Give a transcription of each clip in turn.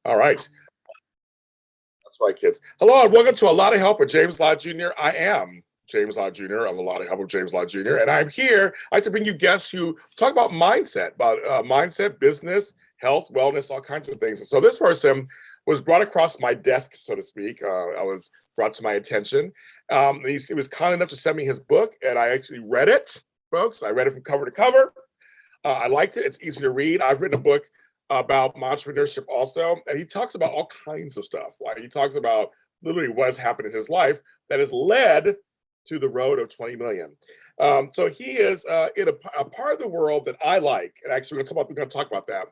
All right. That's right, kids. Hello and welcome to A Lot of Help with James Lott Jr. I am James Lott Jr. I'm A Lot of Help with James Lott Jr. And I'm here. I like to bring you guests who talk about mindset, business, health, wellness, all kinds of things. And so this person was brought across my desk, so to speak. I was brought to my attention. He was kind enough to send me his book, and I actually read it, folks. I read it from cover to cover. I liked it. It's easy to read. I've written a book about entrepreneurship also, and he talks about all kinds of stuff. Like he talks about literally what has happened in his life that has led to the road of 20 million. So he is in a part of the world that I like, and actually we're going to talk about that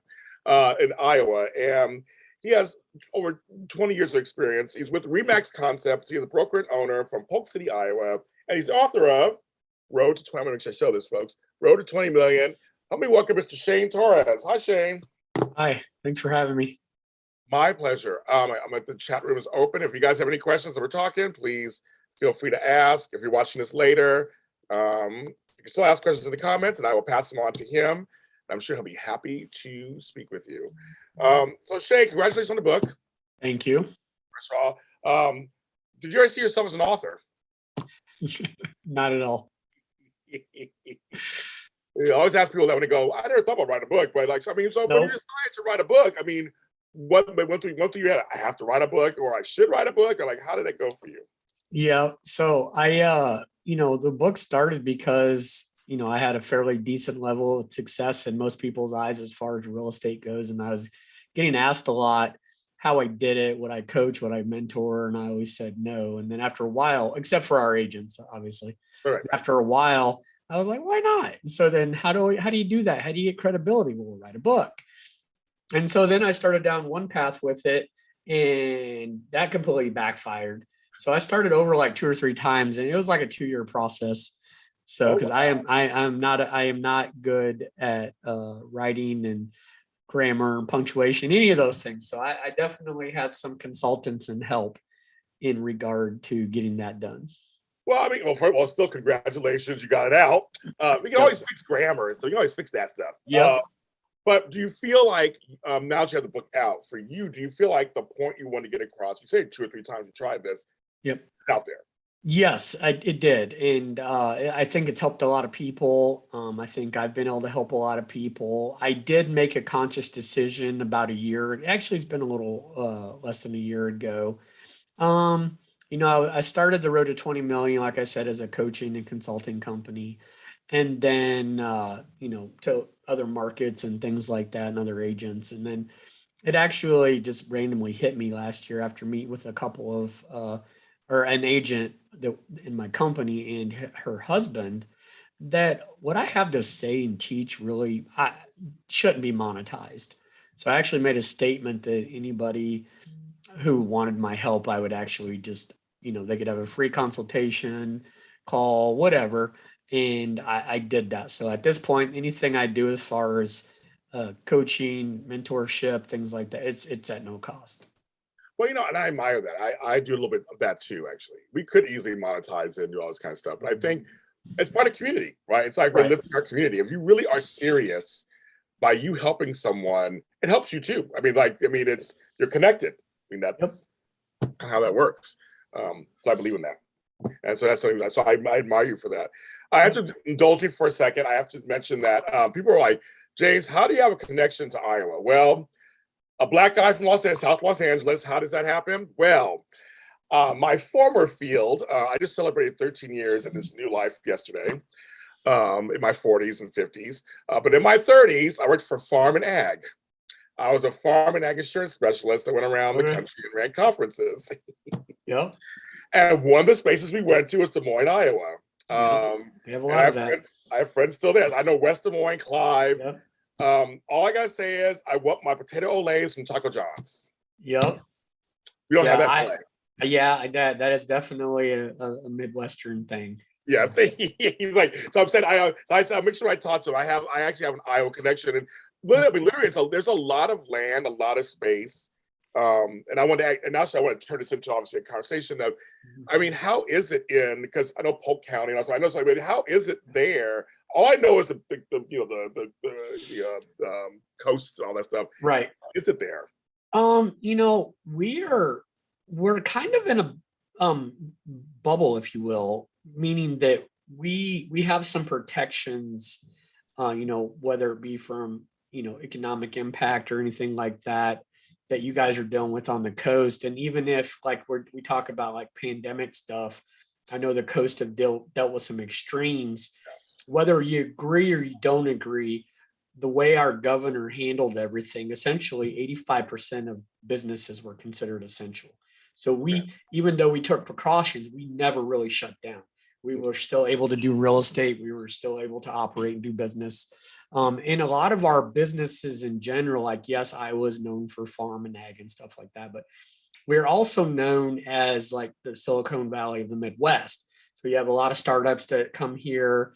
in Iowa. And he has over 20 years of experience. He's with Remax Concepts. He is a broker and owner from Polk City, Iowa, and he's author of Road to 20. I'm going to show this, folks. Road to 20 million. Help me welcome Mr. Shane Torres. Hi, Shane. Hi, thanks for having me. My pleasure. I'm at the chat room is open. If you guys have any questions that we're talking, please feel free to ask. If you're watching this later, you can still ask questions in the comments and I will pass them on to him. I'm sure he'll be happy to speak with you. So Shane, congratulations on the book. Thank you. First of all, did you ever see yourself as an author? Not at all. I always ask people that when they go, I never thought about writing a book, but like, so, I mean, so when you decided to write a book, I mean, what went through your head? I have to write a book, or I should write a book, or like, how did it go for you? Yeah, so I, the book started because, I had a fairly decent level of success in most people's eyes as far as real estate goes. And I was getting asked a lot how I did it, what I coach, what I mentor. And I always said no. And then after a while, except for our agents, obviously, after a while, I was like, why not? So then how do you do that? How do you get credibility? Well, we'll write a book. And so then I started down one path with it and that completely backfired. So I started over like 2 or 3 times and it was like a 2-year process. So, because I am not good at writing and grammar and punctuation, any of those things. So I definitely had some consultants and help in regard to getting that done. Well, I mean, still congratulations, you got it out. We can always fix grammar, so you can always fix that stuff. Yeah. But do you feel like now that you have the book out for you, do you feel like the point you want to get across? You say 2 or 3 times you tried this. Yep. It's out there. Yes, it did. And I think it's helped a lot of people. I think I've been able to help a lot of people. I did make a conscious decision about a year. Actually, it's been a little less than a year ago. I started the Road to 20 million, like I said, as a coaching and consulting company. And then, to other markets and things like that and other agents. And then it actually just randomly hit me last year after meeting with a couple of or an agent that in my company and her husband, that what I have to say and teach really shouldn't be monetized. So I actually made a statement that anybody who wanted my help, I would actually just, they could have a free consultation, call, whatever. And I did that. So at this point, anything I do as far as coaching, mentorship, things like that, it's at no cost. Well, and I admire that. I do a little bit of that too, actually. We could easily monetize it and do all this kind of stuff. But I think it's part of community, right? It's like we're lifting our community. If you really are serious by you helping someone, it helps you too. You're connected. I mean, that's how that works. So I believe in that. And so that's something so I admire you for that. I have to indulge you for a second. I have to mention that people are like, James, how do you have a connection to Iowa? Well, a Black guy from South Los Angeles. How does that happen? Well, my former field, I just celebrated 13 years in this new life yesterday, in my 40s and 50s. But in my 30s, I worked for Farm and Ag. I was a farm and ag insurance specialist that went around the country and ran conferences. Yeah. And one of the spaces we went to was Des Moines, Iowa. We have a lot of that. I have friends still there. I know West Des Moines, Clive. Yep. All I gotta say is I want my potato olays from Taco John's. Yep. We don't have that play. That is definitely a Midwestern thing. Yeah, he's like, so I'm saying I make sure I talk to him. I actually have an Iowa connection, and literally, there's a lot of land, a lot of space. And I want to turn this into obviously a conversation of, I mean, how is it because I know Polk County, and also I know something, but how is it there? All I know is the coasts and all that stuff. Right. Is it there? We're kind of in a bubble, if you will, meaning that we have some protections, whether it be from, economic impact or anything like that, that you guys are dealing with on the coast. And even if like we talk about like pandemic stuff, I know the coast have dealt with some extremes. Yes. Whether you agree or you don't agree, the way our governor handled everything, essentially 85% of businesses were considered essential. So even though we took precautions, we never really shut down. We were still able to do real estate. We were still able to operate and do business. And a lot of our businesses in general, like, yes, I was known for farm and ag and stuff like that, but we're also known as like the Silicon Valley of the Midwest. So you have a lot of startups that come here.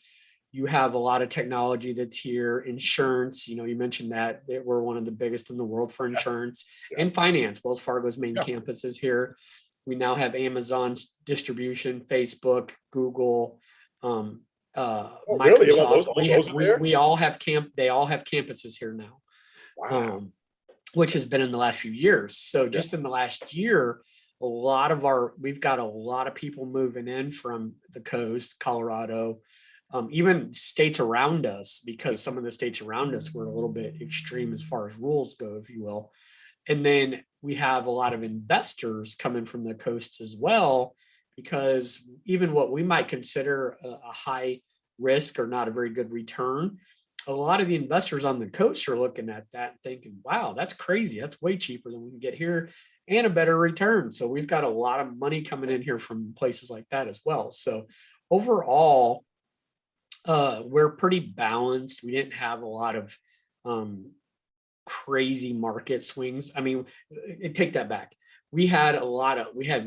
You have a lot of technology that's here. Insurance, you mentioned that we're one of the biggest in the world for insurance. Yes. And finance. Wells Fargo's main Yeah. campus is here. We now have Amazon's distribution, Facebook, Google, Really? Microsoft. Those are there? We all have they all have campuses here now. Wow. Which has been in the last few years. So just in the last year, we've got a lot of people moving in from the coast, Colorado, even states around us, because some of the states around us were a little bit extreme as far as rules go, if you will. And then we have a lot of investors coming from the coast as well, because even what we might consider a high risk or not a very good return, a lot of the investors on the coast are looking at that and thinking, wow, that's crazy. That's way cheaper than we can get here and a better return. So we've got a lot of money coming in here from places like that as well. So overall, we're pretty balanced. We didn't have a lot of crazy market swings. I mean, take that back. We had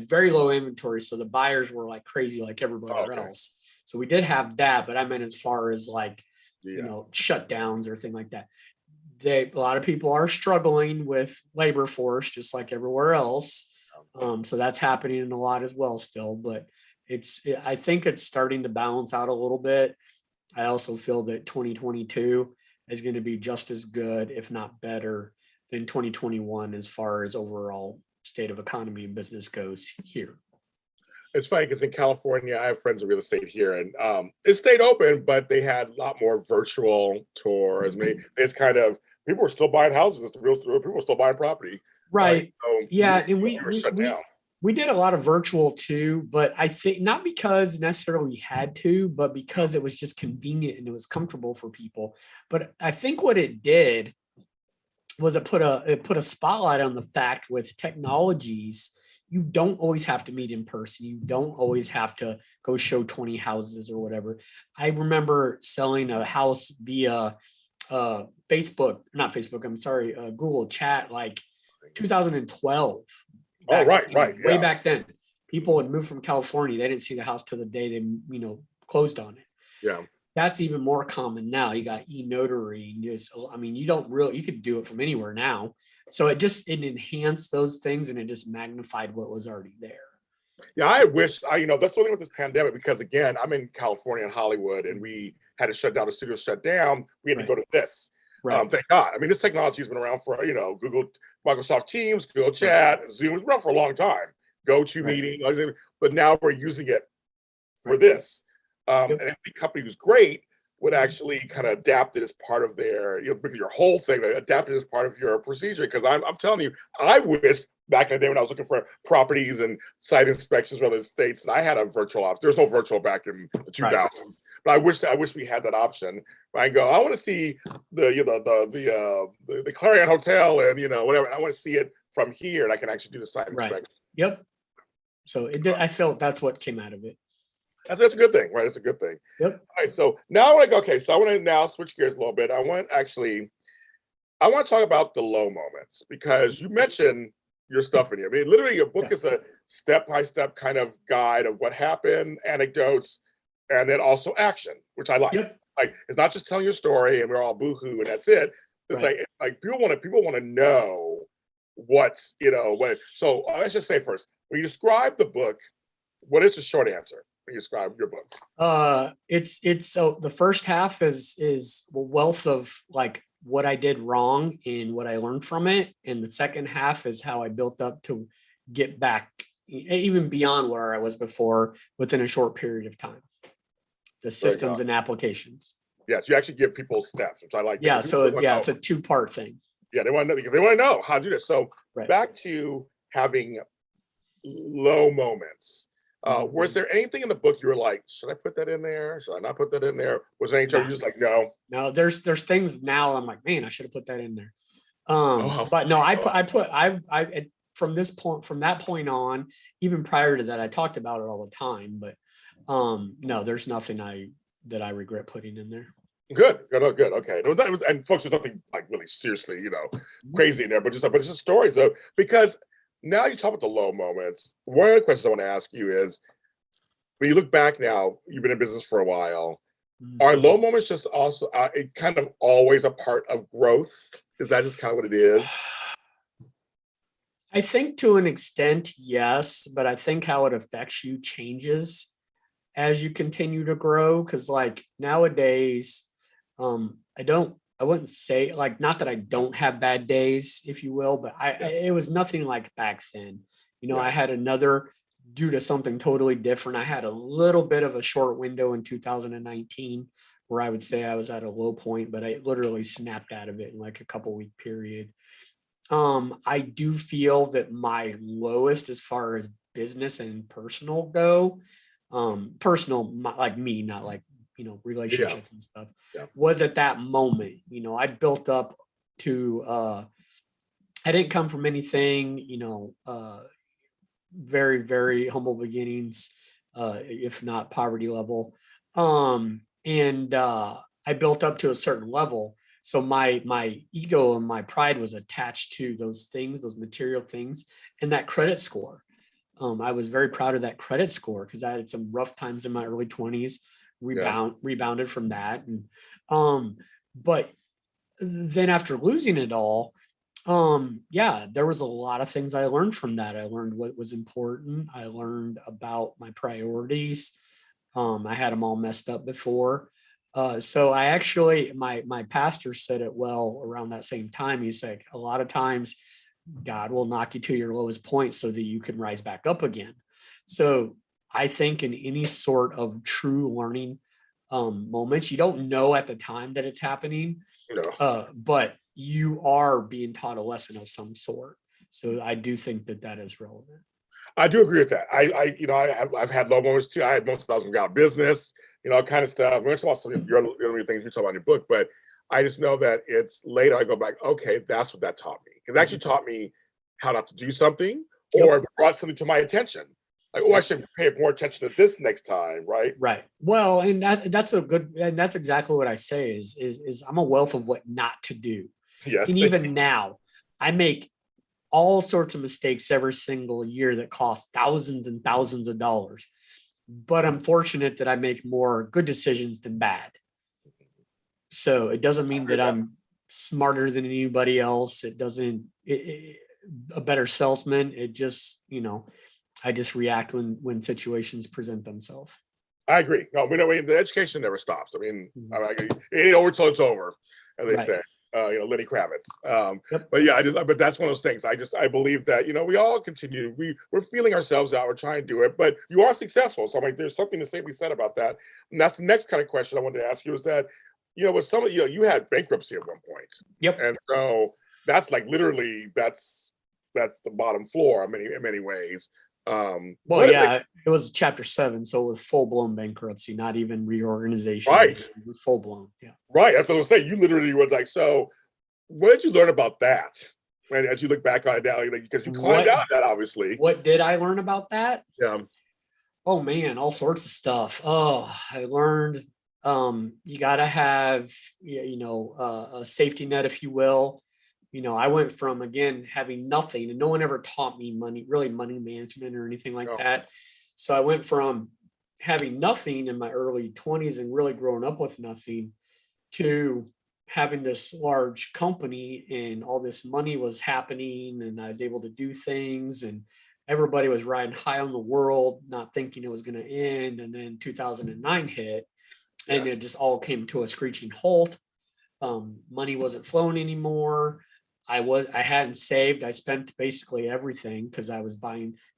very low inventory. So the buyers were like crazy, like everybody else. So we did have that, but I meant as far as like, shutdowns or thing like that. A lot of people are struggling with labor force, just like everywhere else. So that's happening in a lot as well still, but I think it's starting to balance out a little bit. I also feel that 2022 is going to be just as good, if not better, than 2021 as far as overall state of economy and business goes here. It's funny because in California, I have friends in real estate here, and it stayed open, but they had a lot more virtual tours. I mean, it's kind of people were still buying houses. People were still buying property. Right. So Yeah, and we were shut down. we did a lot of virtual too, but I think not because necessarily we had to, but because it was just convenient and it was comfortable for people. But I think what it did was it put a spotlight on the fact with technologies, you don't always have to meet in person. You don't always have to go show 20 houses or whatever. I remember selling a house via Google Chat, like 2012. Right. Way back then. People would move from California. They didn't see the house till the day they, closed on it. Yeah. That's even more common now. You got e-notary. You could do it from anywhere now. So it enhanced those things, and it just magnified what was already there. Yeah, I wish that's the only with this pandemic, because again, I'm in California and Hollywood, and we had to shut down, the studio shut down. We had to go to this. Right. Thank God. I mean, this technology has been around for, Google, Microsoft Teams, Google Chat, Zoom was around for a long time. GoToMeeting, but now we're using it for this. And the company who's great would actually kind of adapt it as part of their, your whole thing, adapt it as part of your procedure. Because I'm telling you, I wish back in the day when I was looking for properties and site inspections for other states, and I had a virtual option. There was no virtual back in the 2000s, right. But I wish we had that option. I go, I want to see the Clarion Hotel and whatever. I want to see it from here, and I can actually do the site inspection. Yep. So it did. I felt that's what came out of it. That's a good thing, right? It's a good thing. Yep. All right. So now I want to go. Okay. So I want to now switch gears a little bit. I want to talk about the low moments, because you mentioned your stuff in here. I mean, literally, your book is a step-by-step kind of guide of what happened, anecdotes, and then also action, which I like. Yep. Like, it's not just telling your story and we're all boohoo and that's it. It's like people want to know what's what. So let's just say first, when you describe the book, what is the short answer when you describe your book? It's so the first half is a wealth of like what I did wrong and what I learned from it. And the second half is how I built up to get back even beyond where I was before within a short period of time. The systems and applications. Yes, you actually give people steps, which I like. Yeah, so yeah, it's a two-part thing. Yeah, they want to know how to do this. So Right. Back to having low moments. Was there anything in the book you were like, should I put that in there? Should I not put that in there? Was there any time you're just like, no? No, there's things now I'm like, man, I should have put that in there. Oh. But no, I from that point on, even prior to that, I talked about it all the time. But no, there's nothing that I regret putting in there. Good. Okay. And folks, there's nothing like really seriously, crazy in there, but it's just stories. So because now you talk about the low moments. One of the questions I want to ask you is, when you look back now, you've been in business for a while. Are low moments just also kind of always a part of growth? Is that just kind of what it is? I think to an extent, yes, but I think how it affects you changes as you continue to grow. Because like nowadays, I wouldn't say like, not that I don't have bad days, if you will, but it was nothing like back then. I had due to something totally different. I had a little bit of a short window in 2019 where I would say I was at a low point, but I literally snapped out of it in like a couple-week period. I do feel that my lowest as far as business and personal go, personal, like me, not like, relationships and stuff, was at that moment. I built up to, I didn't come from anything, very, very humble beginnings, if not poverty level. And I built up to a certain level. So my ego and my pride was attached to those things, those material things, and that credit score. I was very proud of that credit score because I had some rough times in my early 20s, rebounded from that. And but then after losing it all, there was a lot of things I learned from that. I learned what was important. I learned about my priorities. I had them all messed up before. So I actually, my pastor said it well around that same time. He's like, a lot of times God will knock you to your lowest point so that you can rise back up again. So I think in any sort of true learning moments, you don't know at the time that it's happening, but you are being taught a lesson of some sort. So I do think that is relevant. I do agree with that. I've had low moments too. I had moments that I was out of business, kind of stuff. We're talking about some of your things you talk about in your book, but I just know that it's later I go back, okay, that's what that taught me. It actually taught me how not to do something, or brought something to my attention. Like, I should pay more attention to this next time, right? Right. Well, and that's exactly what I say is I'm a wealth of what not to do. Yes. And even now, I make all sorts of mistakes every single year that cost thousands and thousands of dollars. But I'm fortunate that I make more good decisions than bad. So it doesn't mean that I'm smarter than anybody else. It doesn't, a better salesman. It just, I just react when situations present themselves. I agree. No, the education never stops. I mean, it over till it's over, as they say. Lenny Kravitz. But that's one of those things. I believe that, we all continue. We're feeling ourselves out. We're trying to do it, but you are successful. So I'm like, there's something to be said about that. And that's the next kind of question I wanted to ask you is that, with some of you had bankruptcy at one point. Yep. And so that's like literally that's the bottom floor in many ways. It was chapter 7, so it was full-blown bankruptcy, not even reorganization. Right. It was full-blown. Yeah. Right. That's what I was saying. You literally were like, so what did you learn about that? And as you look back on it now, because you climbed out of that, obviously. What did I learn about that? Yeah. Oh man, all sorts of stuff. Oh, I learned you got to have a safety net, if you will. I went from, again, having nothing, and no one ever taught me money management or anything like that. So I went from having nothing in my early 20s and really growing up with nothing to having this large company, and all this money was happening, and I was able to do things, and everybody was riding high on the world, not thinking it was going to end. And then 2009 hit, and it just all came to a screeching halt. money wasn't flowing anymore. I hadn't saved. I spent basically everything because I was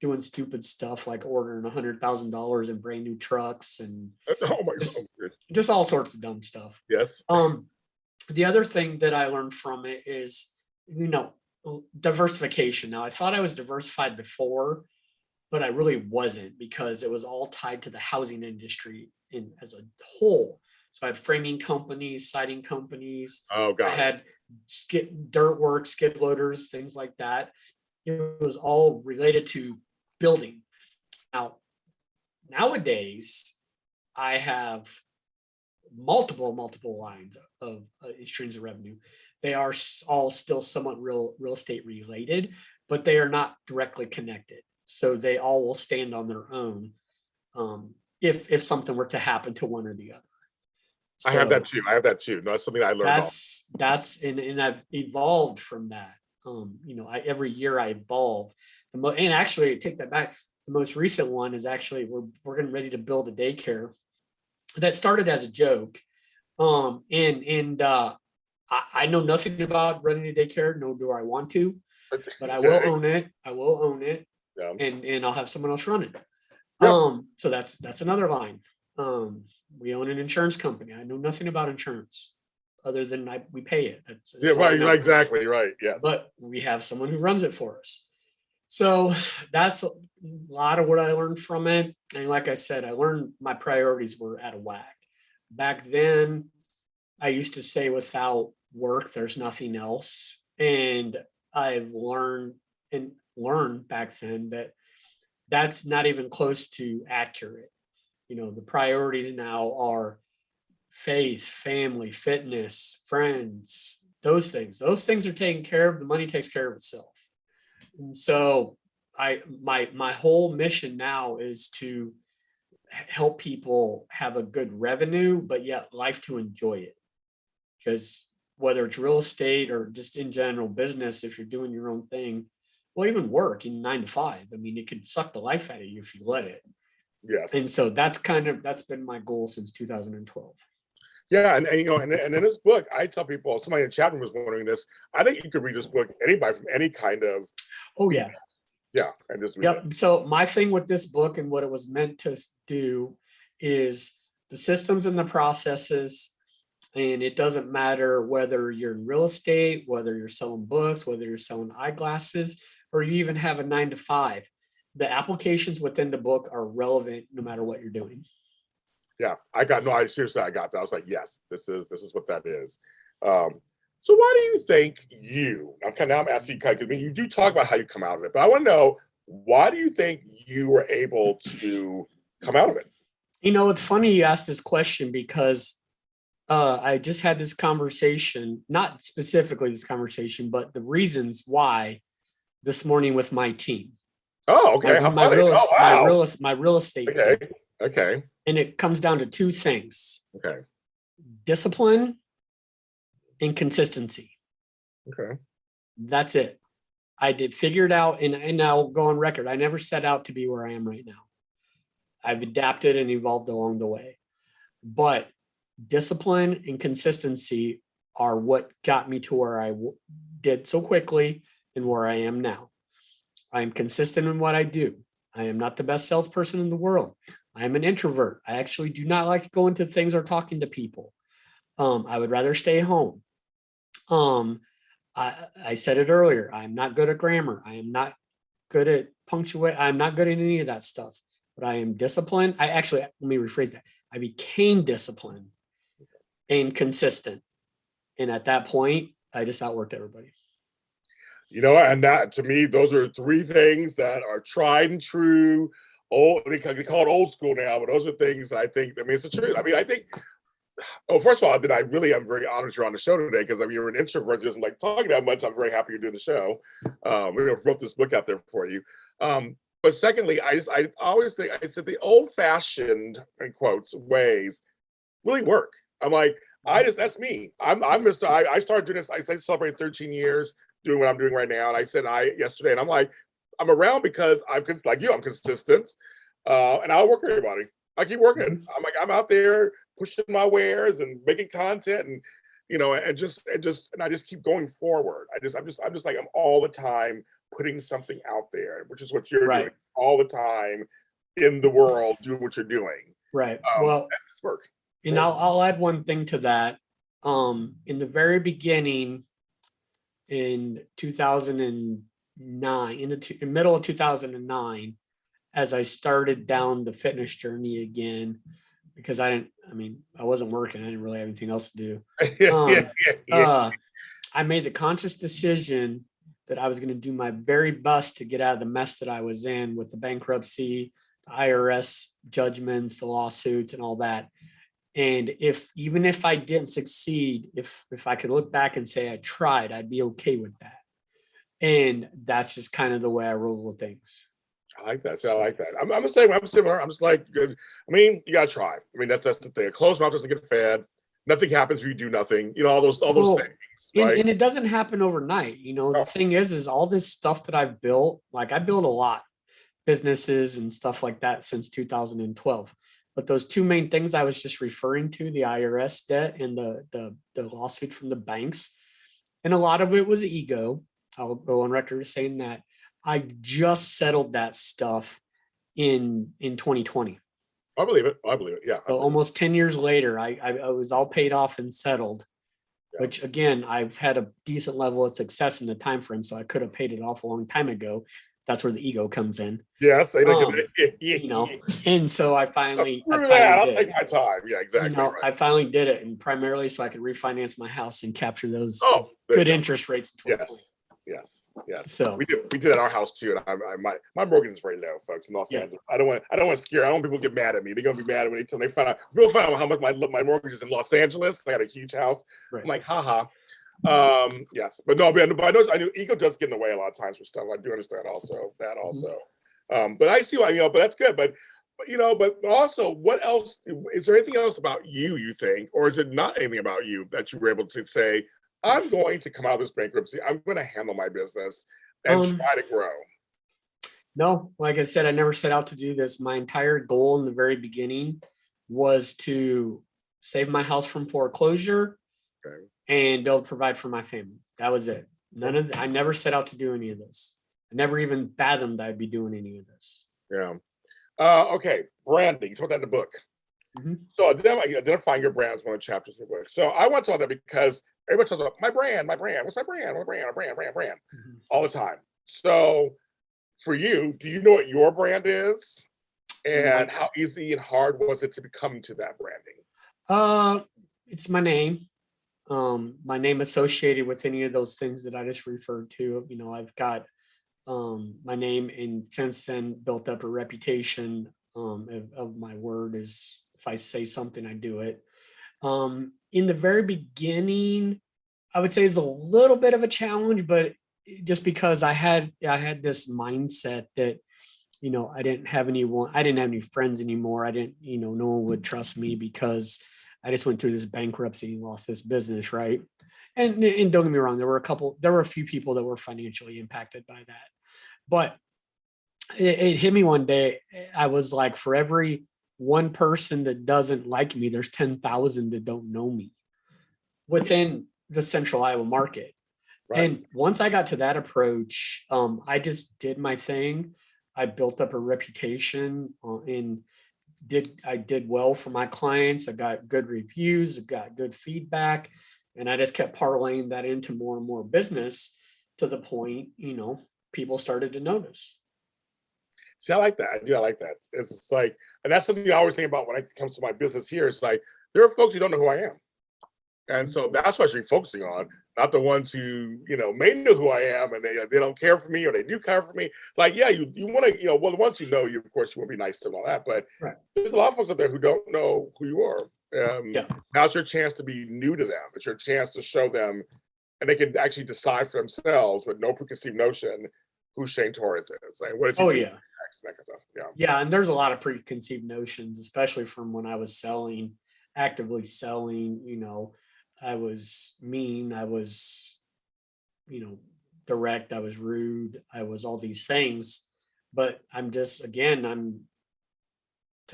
doing stupid stuff like ordering $100,000 in brand new trucks and Oh my just, God. just all sorts of dumb stuff. Yes. The other thing that I learned from it is, diversification. Now, I thought I was diversified before, but I really wasn't because it was all tied to the housing industry as a whole. So I had framing companies, siding companies. Oh, I God. had dirt work, skid loaders, things like that. It was all related to building. Now, nowadays, I have multiple lines of streams of revenue. They are all still somewhat real estate related, but they are not directly connected. So they all will stand on their own if something were to happen to one or the other. I have that too. No, that's something I learned. And I've evolved from that. Every year I evolve. And actually, take that back. The most recent one is actually we're getting ready to build a daycare that started as a joke. I know nothing about running a daycare, nor do I want to, but I will own it. Yeah. And I'll have someone else run it. Yep. So that's another line. We own an insurance company. I know nothing about insurance other than we pay it. That's right. Exactly. Right. Yes. But we have someone who runs it for us. So that's a lot of what I learned from it. And like I said, I learned my priorities were out of whack. Back then, I used to say without work, there's nothing else. And I've learned back then that that's not even close to accurate. The priorities now are faith, family, fitness, friends, those things. Those things are taken care of. The money takes care of itself. And so my whole mission now is to help people have a good revenue, but yet life to enjoy it. Because whether it's real estate or just in general business, if you're doing your own thing, well, even work in 9 to 5, I mean, it could suck the life out of you if you let it. Yes. And so that's been my goal since 2012. Yeah, and in this book, I tell people, somebody in the chat room was wondering this. I think you could read this book, anybody from any kind of. Oh yeah. Yeah, and just read Yep. it. So my thing with this book and what it was meant to do is the systems and the processes. And it doesn't matter whether you're in real estate, whether you're selling books, whether you're selling eyeglasses, or you even have a 9 to 5. The applications within the book are relevant no matter what you're doing. Yeah, I got that. I was like, yes, this is what that is. So why do you think I'm asking you, because you do talk about how you come out of it, but I want to know, why do you think you were able to come out of it? It's funny you asked this question because I just had this conversation, not specifically this conversation, but the reasons why this morning with my team. Oh, okay. My real estate team. Okay. And it comes down to two things. Okay. Discipline and consistency. Okay. That's it. I did figure it out, and I'll go on record. I never set out to be where I am right now. I've adapted and evolved along the way. But discipline and consistency are what got me to where I did so quickly and where I am now. I am consistent in what I do. I am not the best salesperson in the world. I am an introvert. I actually do not like going to things or talking to people. I would rather stay home. I said it earlier. I'm not good at grammar. I am not good at punctuation. I'm not good at any of that stuff, but I am disciplined. Let me rephrase that. I became disciplined and consistent. And at that point, I just outworked everybody. And that, to me, those are three things that are tried and true. They call it old school now, but those are things that I think, it's the truth. I think, first of all, I really am very honored you're on the show today, because you're an introvert, doesn't like talking that much. I'm very happy you're doing the show. We wrote this book out there for you. But secondly, I always think, I said the old fashioned, in quotes, ways really work. I'm like, that's me. I started doing this. I celebrated 13 years doing what I'm doing right now. And I said yesterday, and I'm like, I'm around because I'm like you, I'm consistent. And I'll work with everybody. I keep working. I'm out there pushing my wares and making content. And and I just keep going forward. I'm just like, I'm all the time putting something out there, which is what you're doing Right. all the time in the world, doing what you're doing. Right. And Well, it's work. and I'll add one thing to that. In the very beginning, in 2009, in middle of 2009, as I started down the fitness journey again, because I wasn't working. I didn't really have anything else to do. Um, Yeah. I made the conscious decision that I was going to do my very best to get out of the mess that I was in with the bankruptcy, the IRS judgments, the lawsuits, and all that. And even if I didn't succeed, if I could look back and say I tried, I'd be okay with that. And that's just kind of the way I roll with things. I like that. See, I like that. I'm the same. I'm similar. I'm just like, good. I mean, you gotta try. I mean, that's the thing. A closed mouth doesn't get fed. Nothing happens if you do nothing. All those Well, things, right? and it doesn't happen overnight. The Oh, thing is all this stuff that I've built, like I built a lot, businesses and stuff like that since 2012. But those two main things I was just referring to, the IRS debt and the lawsuit from the banks, and a lot of it was ego. I'll go on record as saying that I just settled that stuff in 2020. I believe it. I believe it. Yeah. I So believe almost 10 years later, I was all paid off and settled, Yeah. which again, I've had a decent level of success in the time frame. So I could have paid it off a long time ago. That's where the ego comes in. Yes. And so I Oh, finally screw that. I'll did. take my time. Yeah, exactly. Right. I finally did it, and primarily so I could refinance my house and capture those Oh, there good you go. interest rates in 2020. Yes. So We did at our house too, and my mortgage is very low, folks, in Los Yeah. Angeles. I don't want to scare. I don't want people to get mad at me. They're gonna be mad when they find out. People find out how much my mortgage is in Los Angeles. I got a huge house. Right. I'm like, haha. Yes, but no, but I know ego does get in the way a lot of times for stuff. I do understand that also. But I see why, but that's good. But also, what else is there? Anything else about you think, or is it not anything about you that you were able to say, I'm going to come out of this bankruptcy, I'm going to handle my business and try to grow? No, like I said, I never set out to do this. My entire goal in the very beginning was to save my house from foreclosure Okay. and be able to provide for my family. That was it. I never set out to do any of this. I never even fathomed I'd be doing any of this. Yeah. Okay. Branding. You talk about that in the book. Mhm. So identifying your brand is one of the chapters of the book. So I want to talk about that because everybody talks about my brand. What's my brand? My brand. Mhm. All the time. So for you, do you know what your brand is? And how easy and hard was it to become to that branding? It's my name. My name associated with any of those things that I just referred to. I've got my name, and since then built up a reputation of my word. Is if I say something, I do it. In the very beginning, I would say is a little bit of a challenge, but just because I had this mindset that I didn't have any friends anymore. I didn't, no one would trust me because I just went through this bankruptcy and lost this business, right? And don't get me wrong, there were a few people that were financially impacted by that. But it hit me one day. I was like, for every one person that doesn't like me, there's 10,000 that don't know me within the central Iowa market. Right. And once I got to that approach, I just did my thing. I built up a reputation and I did well for my clients. I got good reviews, I got good feedback, and I just kept parlaying that into more and more business to the point, people started to notice. See, I like that. I like that. It's just like, and that's something I always think about when it comes to my business here. It's like, there are folks who don't know who I am. And so that's what I should be focusing on, not the ones who, may know who I am and they don't care for me or they do care for me. It's like, yeah, you want to, well, once you know you, of course, you want to be nice to them and all that. But Right. There's a lot of folks out there who don't know who you are. Yeah. Now's your chance to be new to them. It's your chance to show them, and they can actually decide for themselves with no preconceived notion who Shane Torres is. Like, what is he doing Yeah. next, that kind of stuff. Yeah. Yeah. And there's a lot of preconceived notions, especially from when I was actively selling, I was mean, I was, direct, I was rude, I was all these things. But I'm to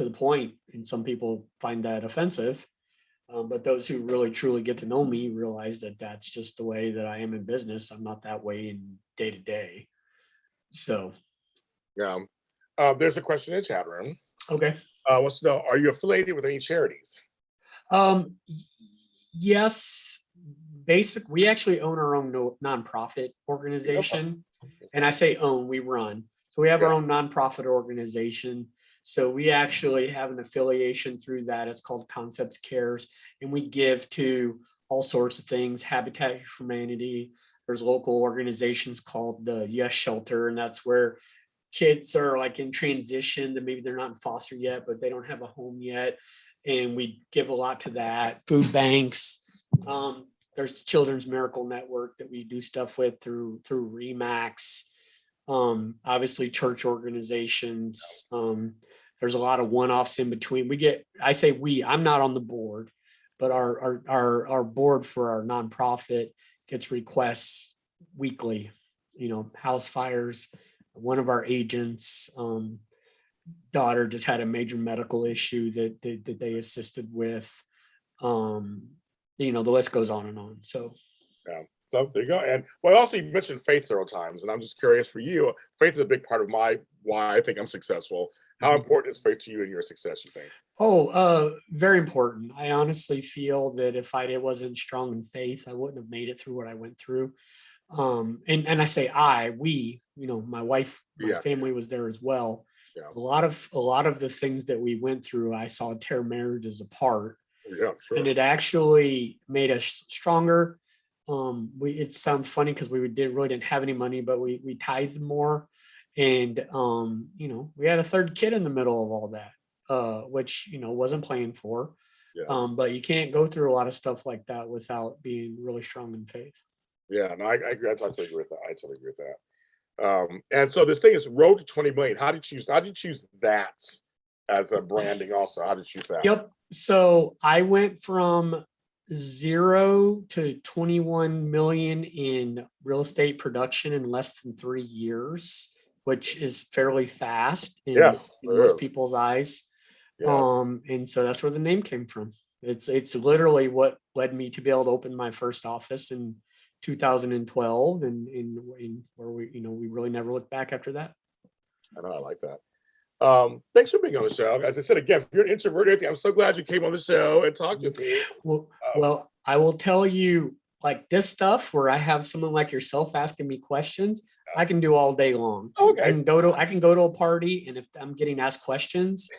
the point, and some people find that offensive. But those who really truly get to know me realize that that's just the way that I am in business. I'm not that way in day to day. So, Yeah. There's a question in the chat room. okay. Wants to know, are you affiliated with any charities? Y- yes, we actually own our own nonprofit organization. And I say own, we run. So we have our own nonprofit organization. So we actually have an affiliation through that. It's called Concepts Cares, and we give to all sorts of things, Habitat for Humanity. There's local organizations called the Yes Shelter, and that's where kids are like in transition, that maybe they're not in foster yet, but they don't have a home yet. And we give a lot to that. Food banks. There's the Children's Miracle Network that we do stuff with through Remax. Obviously church organizations. There's a lot of one-offs in between. I'm not on the board, but our board for our nonprofit gets requests weekly, house fires. One of our agents, daughter just had a major medical issue that they assisted with. The list goes on and on. So yeah. So there you go. And well, also you mentioned faith several times, and I'm just curious for you. Faith is a big part of why I think I'm successful. How important is faith to you and your success, you think? Very important. I honestly feel that if I wasn't strong in faith, I wouldn't have made it through what I went through. And I say we, my wife, my family was there as well. Yeah. A lot of the things that we went through, I saw tear marriages apart. Yeah, sure. And it actually made us stronger. It sounds funny because we didn't have any money, but we tithed more. And, we had a third kid in the middle of all that, which, wasn't planned for. Yeah. But you can't go through a lot of stuff like that without being really strong in faith. Yeah, no, I agree. I totally agree with that. I totally agree with that. And so this thing is Road to 20 million. How did you choose that as a branding also? How did you choose that? Yep. So I went from 0 to 21 million in real estate production in less than 3 years, which is fairly fast in most people's eyes. Yes. And so that's where the name came from. It's literally what led me to be able to open my first office in 2012, and where we really never looked back after that. I know, I like that. Thanks for being on the show. As I said again, if you're an introvert, I'm so glad you came on the show and talked with me. Well, I will tell you, like this stuff where I have someone like yourself asking me questions, I can do all day long. Okay. I can go to a party, and if I'm getting asked questions,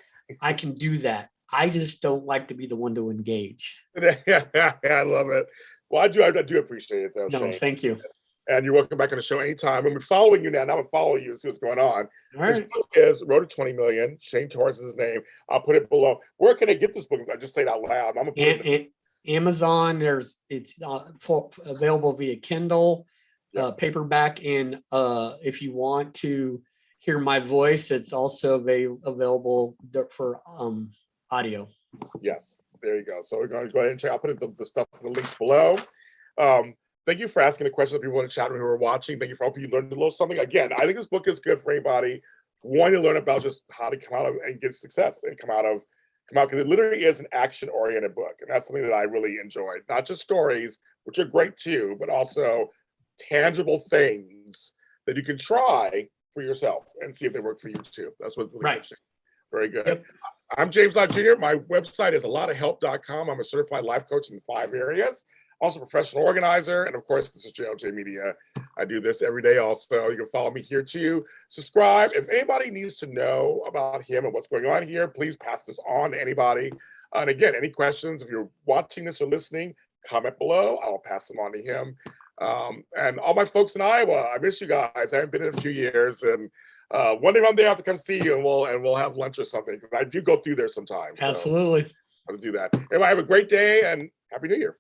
I can do that. I just don't like to be the one to engage. I love it. Well, I do appreciate it though. No, Shane. Thank you. And you're welcome back on the show anytime. And we're following you now. I'm gonna follow you and see what's going on. All right. This book is Road to 20 Million. Shane Torres is his name. I'll put it below. Where can I get this book? I just say it out loud. I'm gonna put it Amazon. It's available via Kindle, paperback, and if you want to hear my voice, it's also available for audio. Yes, there you go. So we're going to go ahead and check. I'll put the stuff in the links below. Thank you for asking the questions of people in the chat room who are watching. Thank you for hoping you learned a little something. Again, I think this book is good for anybody wanting to learn about just how to come out of and get success and come out because it literally is an action-oriented book, and that's something that I really enjoyed. Not just stories, which are great too, but also tangible things that you can try for yourself and see if they work for you too. That's what really interesting. Very good. Yep. I'm James Lott Jr. My website is alottahelp.com. I'm a certified life coach in 5 areas. Also a professional organizer. And of course, this is JLJ Media. I do this every day also. You can follow me here too. Subscribe. If anybody needs to know about him and what's going on here, please pass this on to anybody. And again, any questions, if you're watching this or listening, comment below. I'll pass them on to him. And all my folks in Iowa, I miss you guys. I haven't been in a few years. And one day I'm there, I have to come see you, and we'll have lunch or something, because I do go through there sometimes. Absolutely. So I'll do that. Everybody have a great day and Happy New Year.